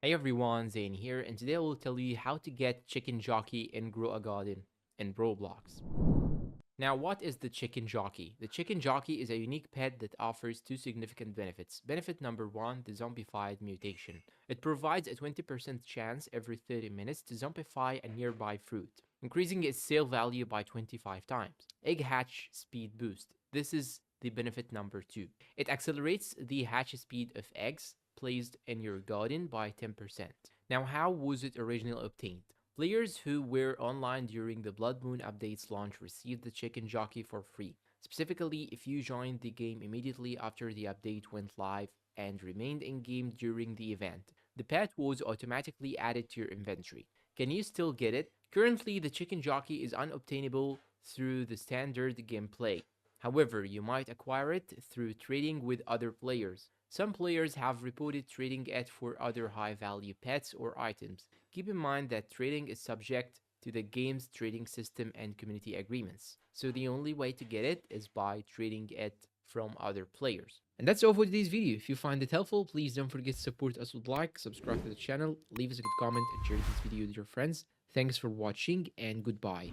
Hey everyone, Zane here, and today I will tell you how to get Chicken Jockey and grow a garden in Roblox. Now, what is the Chicken Jockey? The Chicken Jockey is a unique pet that offers two significant benefits. Benefit number one, the zombified mutation. It provides a 20% chance every 30 minutes to zombify a nearby fruit, increasing its sale value by 25 times. Egg hatch speed boost. This is the benefit number two. It accelerates the hatch speed of eggs placed in your garden by 10%. Now, how was it originally obtained? Players who were online during the Blood Moon update's launch received the Chicken Jockey for free, specifically if you joined the game immediately after the update went live and remained in game during the event. The pet was automatically added to your inventory. Can you still get it? Currently, the Chicken Jockey is unobtainable through the standard gameplay. However, you might acquire it through trading with other players. Some players have reported trading it for other high value pets or items. Keep in mind that trading is subject to the game's trading system and community agreements, so the only way to get it is by trading it from other players. And that's all for today's video. If you find it helpful, please don't forget to support us with like, subscribe to the channel, leave us a good comment, and share this video with your friends. Thanks for watching, and goodbye.